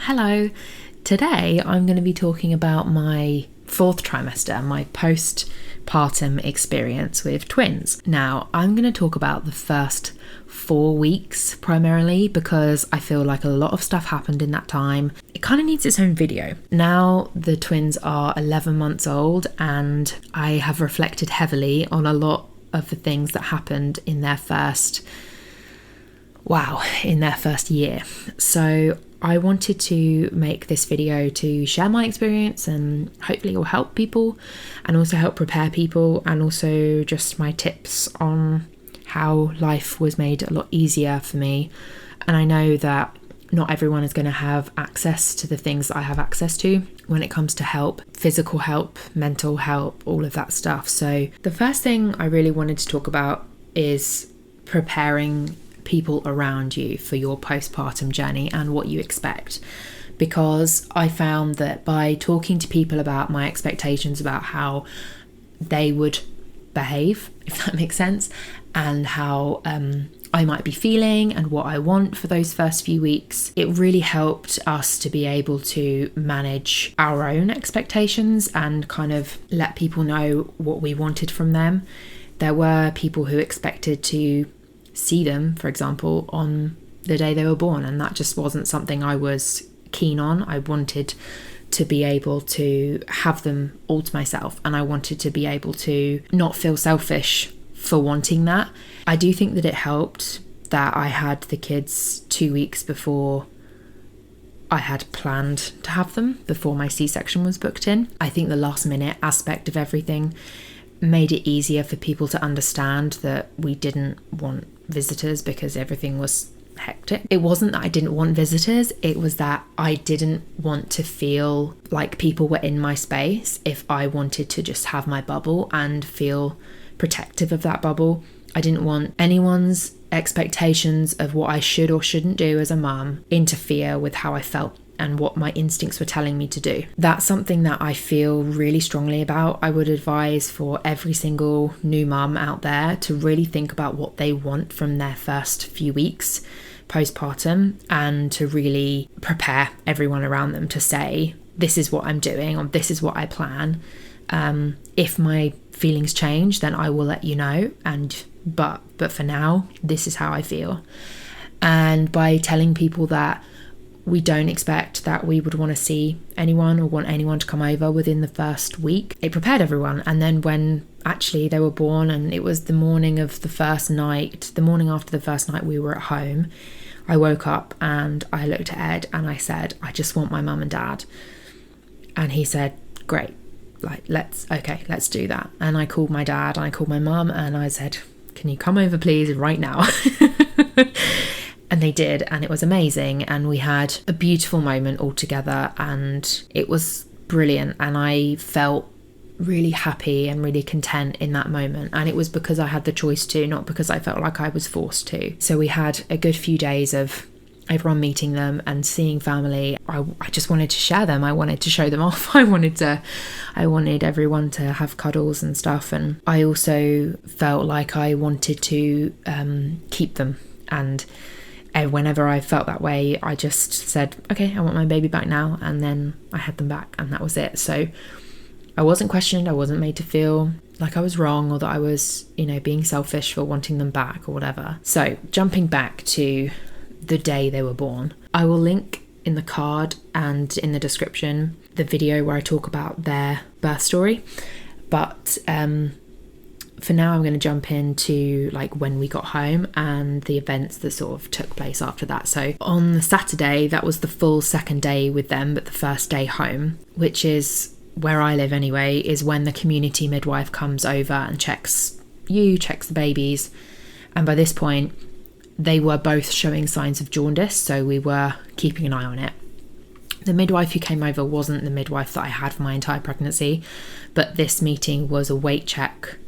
Hello, today I'm going to be talking about my fourth trimester, my postpartum experience with twins. Now, I'm going to talk about the first 4 weeks primarily because I feel like a lot of stuff happened in that time. It kind of needs its own video. Now the twins are 11 months old and I have reflected heavily on a lot of the things that happened in their first year. So I wanted to make this video to share my experience and hopefully it will help people and also help prepare people, and also just my tips on how life was made a lot easier for me. And I know that not everyone is going to have access to the things that I have access to when it comes to help, physical help, mental help, all of that stuff. So the first thing I really wanted to talk about is preparing people around you for your postpartum journey and what you expect, because I found that by talking to people about my expectations about how they would behave, if that makes sense, and how I might be feeling and what I want for those first few weeks, it really helped us to be able to manage our own expectations and kind of let people know what we wanted from them. There were people who expected to see them, for example, on the day they were born, and that just wasn't something I was keen on. I wanted to be able to have them all to myself, and I wanted to be able to not feel selfish for wanting that. I do think that it helped that I had the kids 2 weeks before I had planned to have them, before my C-section was booked in. I think the last minute aspect of everything made it easier for people to understand that we didn't want visitors because everything was hectic. It wasn't that I didn't want visitors, it was that I didn't want to feel like people were in my space if I wanted to just have my bubble and feel protective of that bubble. I didn't want anyone's expectations of what I should or shouldn't do as a mum interfere with how I felt and what my instincts were telling me to do. That's something that I feel really strongly about. I would advise for every single new mum out there to really think about what they want from their first few weeks postpartum, and to really prepare everyone around them to say, this is what I'm doing, or this is what I plan. If my feelings change, then I will let you know, but for now, this is how I feel. And by telling people that we don't expect that we would want to see anyone or want anyone to come over within the first week, it prepared everyone. And then when actually they were born and it was the morning of the first night, the morning after the first night we were at home, I woke up and I looked at Ed and I said, I just want my mum and dad. And he said, great, let's do that. And I called my dad and I called my mum and I said, can you come over please right now? And they did, and it was amazing, and we had a beautiful moment all together, and it was brilliant, and I felt really happy and really content in that moment. And it was because I had the choice to, not because I felt like I was forced to. So we had a good few days of everyone meeting them and seeing family. I just wanted to share them. I wanted to show them off. I wanted everyone to have cuddles and stuff, and I also felt like I wanted to keep them. And whenever I felt that way, I just said, okay, I want my baby back now, and then I had them back, and that was it. So I wasn't questioned, I wasn't made to feel like I was wrong or that I was, being selfish for wanting them back or whatever. So jumping back to the day they were born, I will link in the card and in the description the video where I talk about their birth story, but for now I'm going to jump into when we got home and the events that sort of took place after that. So on the Saturday, that was the full second day with them, but the first day home, which is where I live anyway, is when the community midwife comes over and checks the babies. And by this point, they were both showing signs of jaundice, so we were keeping an eye on it. The midwife who came over wasn't the midwife that I had for my entire pregnancy, but this meeting was a weight check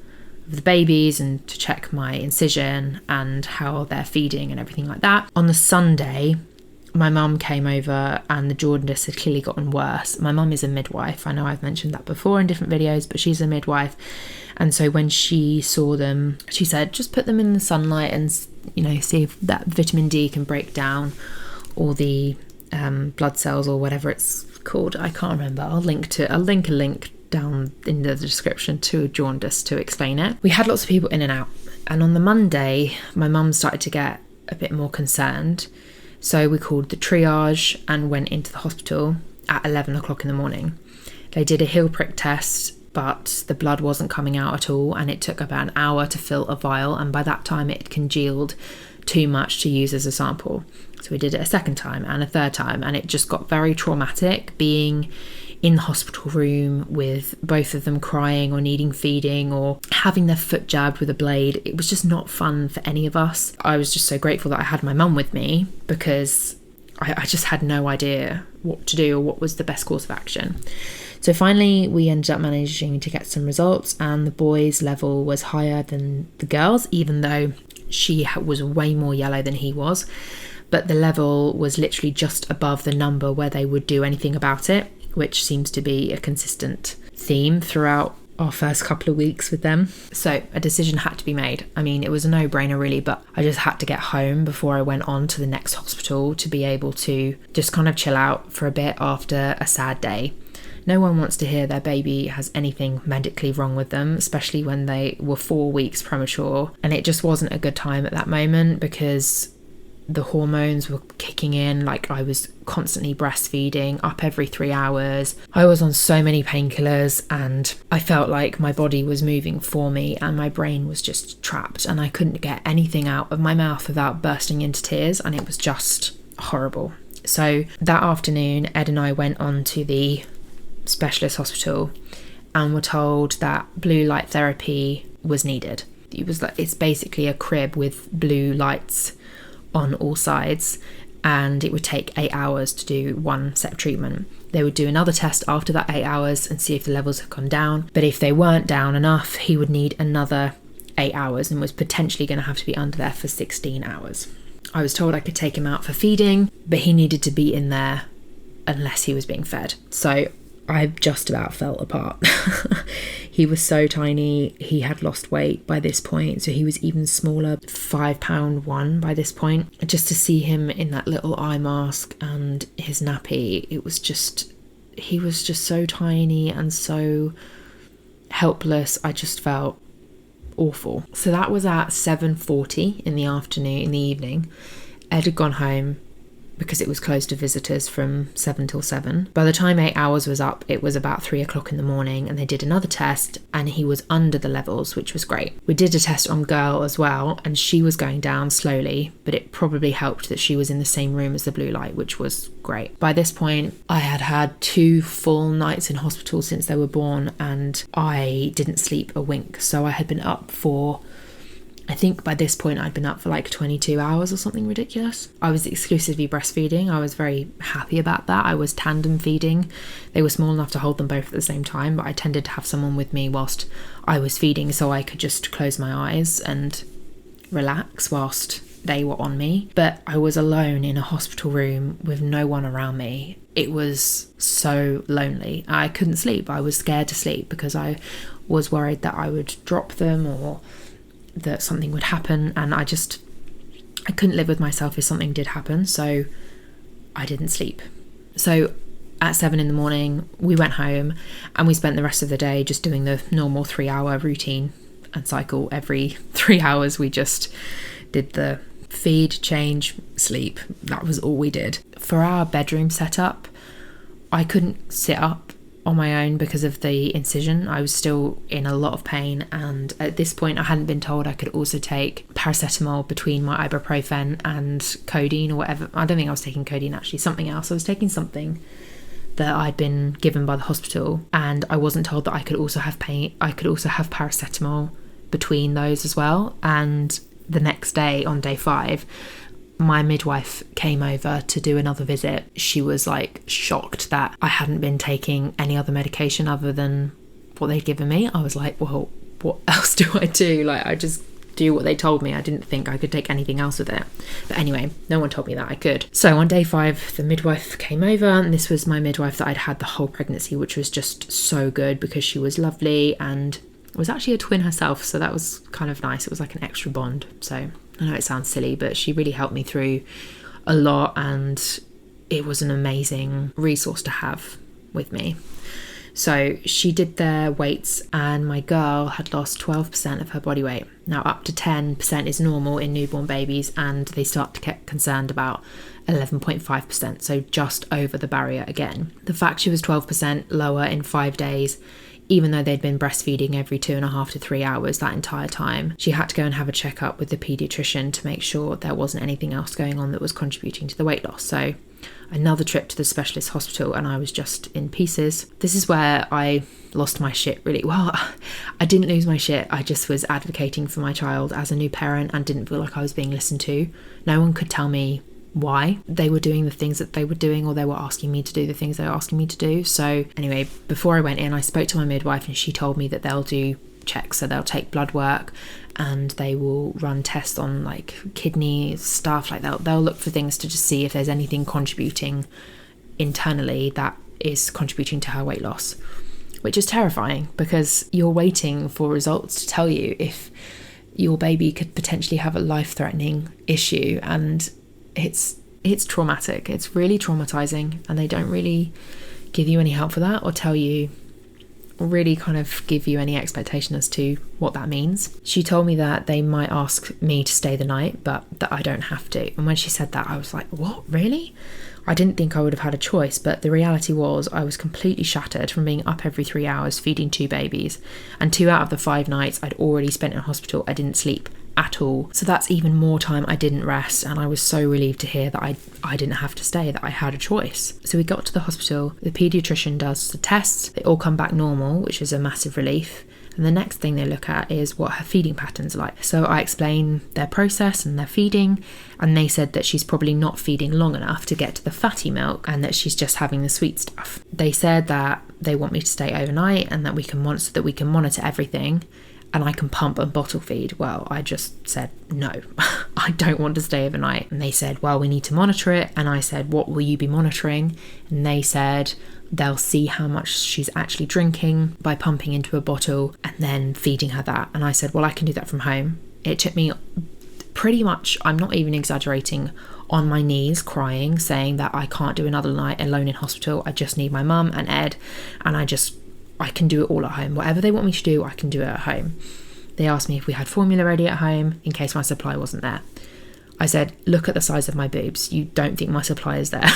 of the babies and to check my incision and how they're feeding and everything like that. On the Sunday, my mum came over and the jaundice had clearly gotten worse. My mum is a midwife. I know I've mentioned that before in different videos, but she's a midwife. And so when she saw them, she said, just put them in the sunlight and, see if that vitamin D can break down all the blood cells or whatever it's called. I can't remember. I'll link a link down in the description to jaundice to explain it. We had lots of people in and out, and on the Monday my mum started to get a bit more concerned, so we called the triage and went into the hospital at 11 o'clock in the morning. They did a heel prick test, but the blood wasn't coming out at all, and it took about an hour to fill a vial, and by that time it had congealed too much to use as a sample. So we did it a second time and a third time, and it just got very traumatic being in the hospital room with both of them crying or needing feeding or having their foot jabbed with a blade. It was just not fun for any of us. I was just so grateful that I had my mum with me, because I just had no idea what to do or what was the best course of action. So finally we ended up managing to get some results, and the boy's level was higher than the girl's, even though she was way more yellow than he was. But the level was literally just above the number where they would do anything about it, which seems to be a consistent theme throughout our first couple of weeks with them. So a decision had to be made. I mean, it was a no-brainer really, but I just had to get home before I went on to the next hospital to be able to just kind of chill out for a bit after a sad day. No one wants to hear their baby has anything medically wrong with them, especially when they were 4 weeks premature. And it just wasn't a good time at that moment, because the hormones were kicking in. Like, I was constantly breastfeeding, up every 3 hours. I was on so many painkillers, and I felt like my body was moving for me and my brain was just trapped, and I couldn't get anything out of my mouth without bursting into tears, and it was just horrible. So that afternoon, Ed and I went on to the specialist hospital and were told that blue light therapy was needed. It's basically a crib with blue lights on all sides, and it would take 8 hours to do one set of treatment. They would do another test after that 8 hours and see if the levels had gone down, but if they weren't down enough, he would need another 8 hours and was potentially going to have to be under there for 16 hours. I was told I could take him out for feeding, but he needed to be in there unless he was being fed. So I just about fell apart. He was so tiny. He had lost weight by this point, so he was even smaller, 5 pound 1 by this point. Just to see him in that little eye mask and his nappy, he was just so tiny and so helpless. I just felt awful. So that was at 7:40 in the evening. Ed had gone home because it was closed to visitors from 7 till 7. By the time 8 hours was up, it was about 3 o'clock in the morning, and they did another test and he was under the levels, which was great. We did a test on girl as well, and she was going down slowly, but it probably helped that she was in the same room as the blue light, which was great. By this point, I had had 2 full nights in hospital since they were born, and I didn't sleep a wink. So I had been up for, I think by this point I'd been up for like 22 hours or something ridiculous. I was exclusively breastfeeding. I was very happy about that. I was tandem feeding. They were small enough to hold them both at the same time, but I tended to have someone with me whilst I was feeding, so I could just close my eyes and relax whilst they were on me. But I was alone in a hospital room with no one around me. It was so lonely. I couldn't sleep. I was scared to sleep because I was worried that I would drop them or that something would happen, and I couldn't live with myself if something did happen, so I didn't sleep. So at 7 in the morning we went home, and we spent the rest of the day just doing the normal 3-hour routine and cycle. Every 3 hours we just did the feed, change, sleep. That was all we did. For our bedroom setup, I couldn't sit up on my own because of the incision. I was still in a lot of pain, and at this point I hadn't been told I could also take paracetamol between my ibuprofen and codeine or whatever. I don't think I was taking codeine, actually, something else. I was taking something that I'd been given by the hospital, and I wasn't told that I could also have paracetamol between those as well. And the next day, on day 5, my midwife came over to do another visit. She was like shocked that I hadn't been taking any other medication other than what they'd given me. I was like, well, what else do I do? Like, I just do what they told me. I didn't think I could take anything else with it. But anyway, no one told me that I could. So on day 5, the midwife came over, and this was my midwife that I'd had the whole pregnancy, which was just so good because she was lovely and was actually a twin herself. So that was kind of nice. It was like an extra bond. So I know it sounds silly, but she really helped me through a lot, and it was an amazing resource to have with me. So she did their weights, and my girl had lost 12% of her body weight. Now up to 10% is normal in newborn babies, and they start to get concerned about 11.5%, so just over the barrier again. The fact she was 12% lower in 5 days, even though they'd been breastfeeding every 2.5 to 3 hours that entire time, she had to go and have a checkup with the paediatrician to make sure there wasn't anything else going on that was contributing to the weight loss. So another trip to the specialist hospital, and I was just in pieces. This is where I lost my shit really. Well, I didn't lose my shit. I just was advocating for my child as a new parent and didn't feel like I was being listened to. No one could tell me why they were doing the things that they were doing, or they were asking me to do the things they were asking me to do. So anyway, before I went in, I spoke to my midwife, and she told me that they'll do checks. So they'll take blood work and they will run tests on like kidney stuff. Like they'll look for things to just see if there's anything contributing internally that is contributing to her weight loss, which is terrifying because you're waiting for results to tell you if your baby could potentially have a life-threatening issue. And it's traumatic. It's really traumatizing, and they don't really give you any help for that, or tell you, or really kind of give you any expectation as to what that means. She told me that they might ask me to stay the night, but that I don't have to. And when she said that, I was like, what, really? I didn't think I would have had a choice, but the reality was I was completely shattered from being up every 3 hours feeding 2 babies, and 2 out of the 5 nights I'd already spent in hospital, I didn't sleep at all. So that's even more time I didn't rest, and I was so relieved to hear that I didn't have to stay, that I had a choice. So we got to the hospital, the paediatrician does the tests, they all come back normal, which is a massive relief. And the next thing they look at is what her feeding patterns are like. So I explain their process and their feeding, and they said that she's probably not feeding long enough to get to the fatty milk, and that she's just having the sweet stuff. They said that they want me to stay overnight, and that we can monitor everything, and I can pump and bottle feed. Well, I just said no. I don't want to stay overnight. And they said, well, we need to monitor it. And I said, what will you be monitoring? And they said they'll see how much she's actually drinking by pumping into a bottle and then feeding her that. And I said, well, I can do that from home. It took me pretty much, I'm not even exaggerating, on my knees crying, saying that I can't do another night alone in hospital. I just need my mum and Ed, and I can do it all at home. Whatever they want me to do, I can do it at home. They asked me if we had formula ready at home in case my supply wasn't there. I said, look at the size of my boobs. You don't think my supply is there.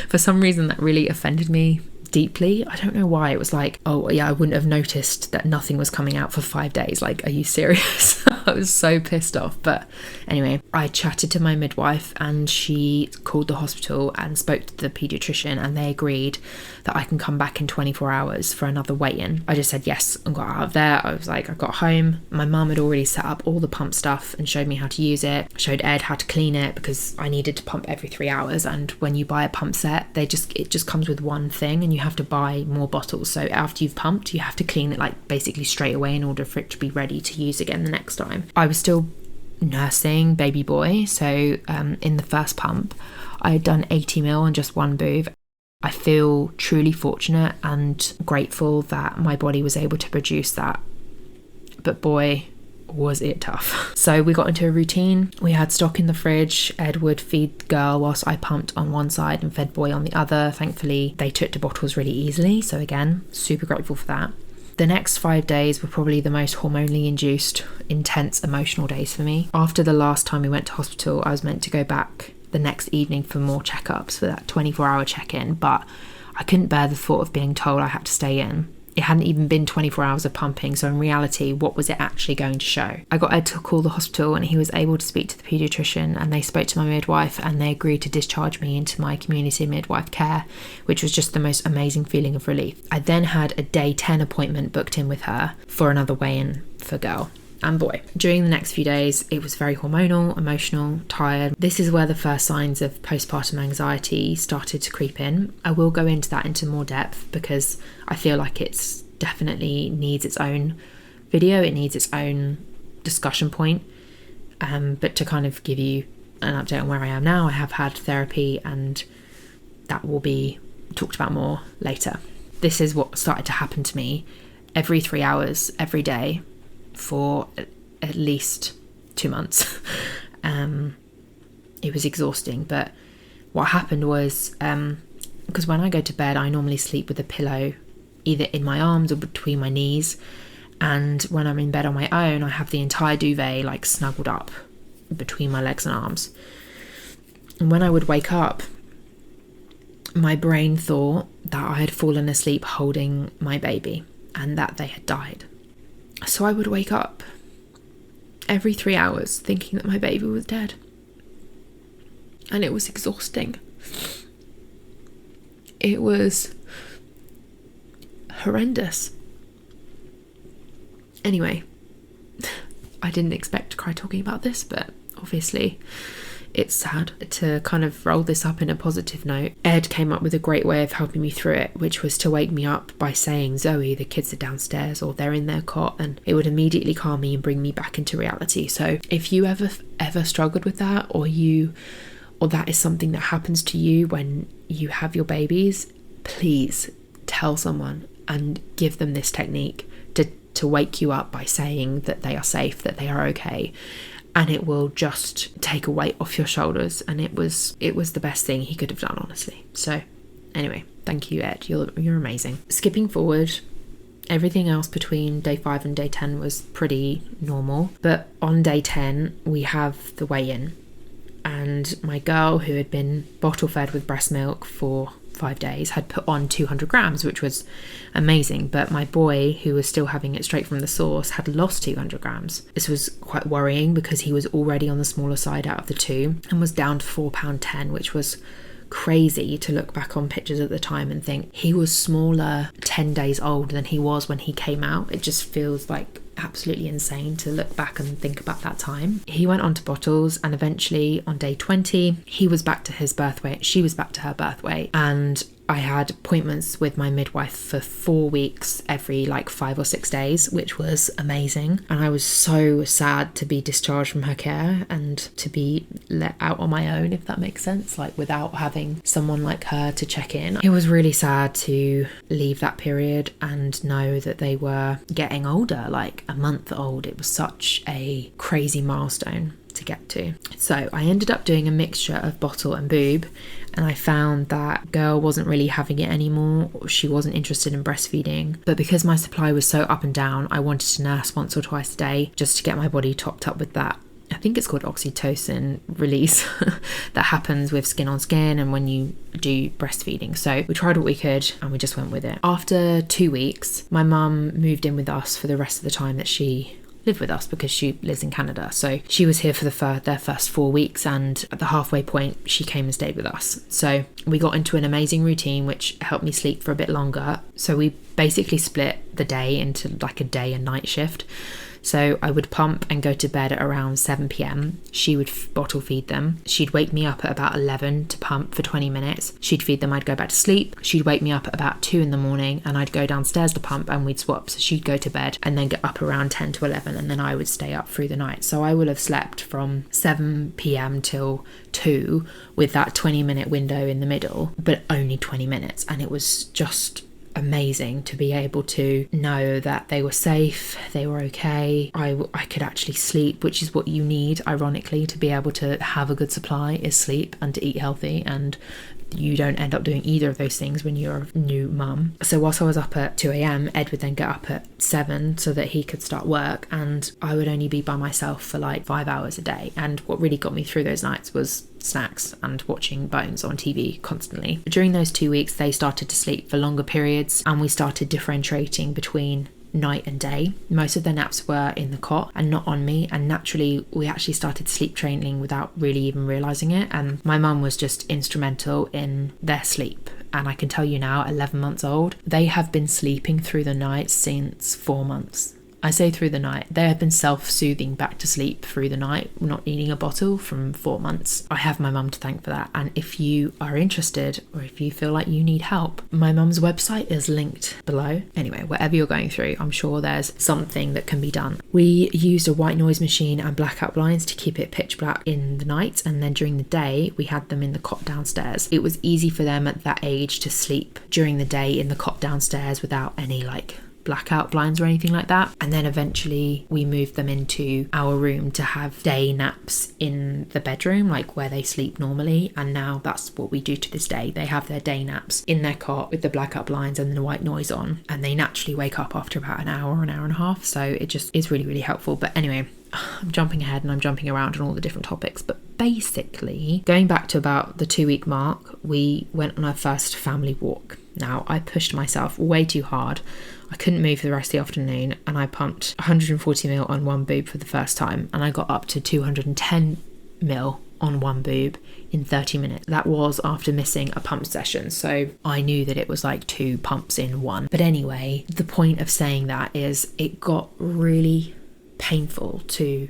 For some reason, that really offended me deeply. I don't know why. It was like, oh yeah, I wouldn't have noticed that nothing was coming out for 5 days. Like, are you serious? I was so pissed off. But anyway, I chatted to my midwife, and she called the hospital and spoke to the paediatrician, and they agreed that I can come back in 24 hours for another weigh-in. I just said yes and got out of there. I was like, I got home. My mum had already set up all the pump stuff and showed me how to use it. Showed Ed how to clean it, because I needed to pump every 3 hours. And when you buy a pump set, it just comes with one thing, and you have to buy more bottles. So after you've pumped, you have to clean it like basically straight away in order for it to be ready to use again the next time. I was still nursing baby boy, so in the first pump I had done 80 ml on just one boob. I feel truly fortunate and grateful that my body was able to produce that, but boy was it tough. So we got into a routine. We had stock in the fridge. Ed would feed girl whilst I pumped on one side and fed boy on the other. Thankfully they took to bottles really easily, so again, super grateful for that. The next 5 days were probably the most hormonally induced, intense, emotional days for me. After the last time we went to hospital, I was meant to go back the next evening for more checkups, for that 24-hour check-in, but I couldn't bear the thought of being told I had to stay in. It hadn't even been 24 hours of pumping, so in reality, what was it actually going to show? I got Ed to call the hospital, and he was able to speak to the paediatrician, and they spoke to my midwife, and they agreed to discharge me into my community midwife care, which was just the most amazing feeling of relief. I then had a day 10 appointment booked in with her for another weigh-in for girl and boy. During the next few days, it was very hormonal, emotional, tired. This is where the first signs of postpartum anxiety started to creep in. I will go into that into more depth because I feel like it's definitely needs its own video. It needs its own discussion point. But to kind of give you an update on where I am now, I have had therapy, and that will be talked about more later. This is what started to happen to me every 3 hours, every day, for at least 2 months. It was exhausting, but what happened was, because when I go to bed, I normally sleep with a pillow either in my arms or between my knees. And when I'm in bed on my own, I have the entire duvet like snuggled up between my legs and arms. And when I would wake up, my brain thought that I had fallen asleep holding my baby and that they had died. So I would wake up every 3 hours thinking that my baby was dead. And it was exhausting. It was horrendous. Anyway, I didn't expect to cry talking about this, but obviously it's sad. To kind of roll this up in a positive note, Ed came up with a great way of helping me through it, which was to wake me up by saying, "Zoe, the kids are downstairs," or "they're in their cot," and it would immediately calm me and bring me back into reality. So if you ever struggled with that, or that is something that happens to you when you have your babies, please tell someone and give them this technique to wake you up by saying that they are safe, that they are okay, and it will just take a weight off your shoulders. And it was the best thing he could have done, honestly. So anyway, thank you, Ed, you're amazing. Skipping forward, everything else between day 5 and day 10 was pretty normal, but on day 10 we have the weigh-in, and my girl, who had been bottle fed with breast milk for 5 days, had put on 200 grams, which was amazing. But my boy, who was still having it straight from the source, had lost 200 grams. This was quite worrying because he was already on the smaller side out of the two and was down to £4.10, which was crazy to look back on pictures at the time and think he was smaller 10 days old than he was when he came out. It just feels like absolutely insane to look back and think about that time. He went on to bottles, and eventually on day 20 he was back to his birth weight, she was back to her birth weight, and I had appointments with my midwife for 4 weeks every like 5 or 6 days, which was amazing. And I was so sad to be discharged from her care and to be let out on my own, if that makes sense, like without having someone like her to check in. It was really sad to leave that period and know that they were getting older, like a month old. It was such a crazy milestone to get to. So I ended up doing a mixture of bottle and boob, and I found that girl wasn't really having it anymore. She wasn't interested in breastfeeding, but because my supply was so up and down, I wanted to nurse once or twice a day just to get my body topped up with that. I think it's called oxytocin release that happens with skin on skin and when you do breastfeeding. So we tried what we could and we just went with it. After 2 weeks, my mum moved in with us for the rest of the time that she lived with us, because she lives in Canada. So she was here for their first 4 weeks, and at the halfway point she came and stayed with us. So we got into an amazing routine which helped me sleep for a bit longer. So we basically split the day into like a day and night shift. So I would pump and go to bed at around 7 p.m. She would bottle feed them. She'd wake me up at about 11 to pump for 20 minutes. She'd feed them, I'd go back to sleep. She'd wake me up at about 2 in the morning and I'd go downstairs to pump and we'd swap. So she'd go to bed and then get up around 10 to 11 and then I would stay up through the night. So I would have slept from 7 p.m. till 2 with that 20-minute window in the middle, but only 20 minutes. And it was just amazing to be able to know that they were safe, they were okay. I could actually sleep, which is what you need, ironically, to be able to have a good supply, is sleep and to eat healthy, and you don't end up doing either of those things when you're a new mum. So whilst I was up at 2 a.m, Ed would then get up at 7 so that he could start work, and I would only be by myself for like 5 hours a day. And what really got me through those nights was snacks and watching Bones on TV constantly. During those 2 weeks they started to sleep for longer periods and we started differentiating between night and day. Most of their naps were in the cot and not on me, and naturally we actually started sleep training without really even realizing it, and my mum was just instrumental in their sleep. And I can tell you now, 11 months old, they have been sleeping through the night since 4 months. I say through the night. They have been self-soothing back to sleep through the night, not needing a bottle, from 4 months. I have my mum to thank for that. And if you are interested, or if you feel like you need help, my mum's website is linked below. Anyway, whatever you're going through, I'm sure there's something that can be done. We used a white noise machine and blackout blinds to keep it pitch black in the night, and then during the day we had them in the cot downstairs. It was easy for them at that age to sleep during the day in the cot downstairs without any like blackout blinds or anything like that. And then eventually we moved them into our room to have day naps in the bedroom, like where they sleep normally. And now that's what we do to this day. They have their day naps in their cot with the blackout blinds and the white noise on, and they naturally wake up after about an hour and a half. So it just is really, really helpful. But anyway, I'm jumping ahead and I'm jumping around on all the different topics, but basically going back to about the 2-week mark, we went on our first family walk. Now, I pushed myself way too hard. I couldn't move for the rest of the afternoon, and I pumped 140 ml on one boob for the first time, and I got up to 210 ml on one boob in 30 minutes. That was after missing a pump session, so I knew that it was like 2 pumps in one. But anyway, the point of saying that is it got really painful to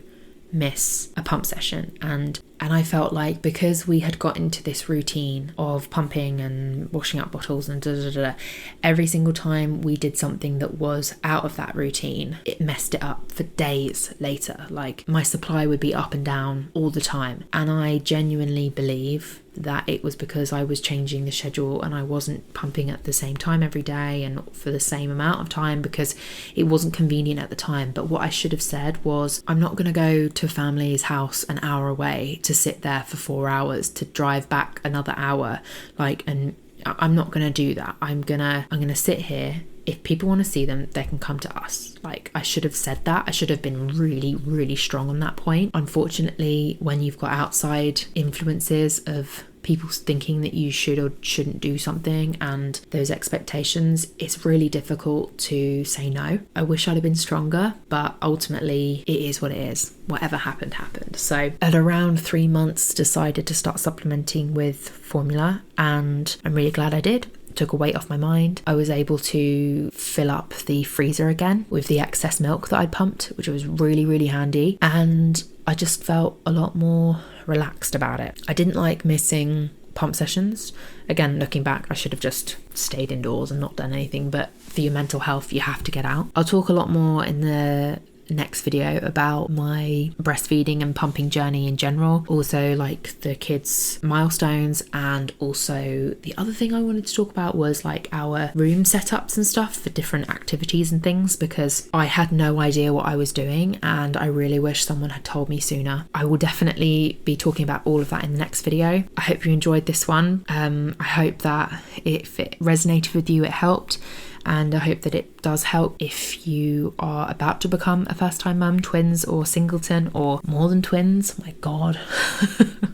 miss a pump session, and I felt like because we had got into this routine of pumping and washing up bottles and every single time we did something that was out of that routine, it messed it up for days later. Like, my supply would be up and down all the time, and I genuinely believe that it was because I was changing the schedule and I wasn't pumping at the same time every day and for the same amount of time because it wasn't convenient at the time. But what I should have said was, I'm not going to go to a family's house an hour away to sit there for 4 hours to drive back another hour, and I'm not going to do that. I'm gonna sit here. If people want to see them, they can come to us. Like, I should have said that. I should have been really, really strong on that point. Unfortunately, when you've got outside influences of people thinking that you should or shouldn't do something and those expectations, it's really difficult to say no. I wish I'd have been stronger, but ultimately it is what it is. Whatever happened, happened. So at around 3 months, decided to start supplementing with formula, and I'm really glad I did. Took a weight off my mind. I was able to fill up the freezer again with the excess milk that I'd pumped, which was really, really handy. And I just felt a lot more relaxed about it. I didn't like missing pump sessions. Again, looking back, I should have just stayed indoors and not done anything, but for your mental health, you have to get out. I'll talk a lot more in the next video about my breastfeeding and pumping journey in general, also like the kids' milestones, and also the other thing I wanted to talk about was like our room setups and stuff for different activities and things, because I had no idea what I was doing and I really wish someone had told me sooner. I will definitely be talking about all of that in the next video. I hope you enjoyed this one. I hope that if it resonated with you, it helped. And I hope that it does help if you are about to become a first-time mum, twins or singleton or more than twins. Oh my God.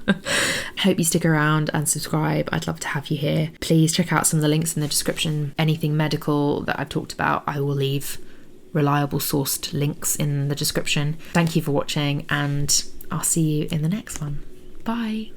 I hope you stick around and subscribe. I'd love to have you here. Please check out some of the links in the description. Anything medical that I've talked about, I will leave reliable sourced links in the description. Thank you for watching, and I'll see you in the next one. Bye.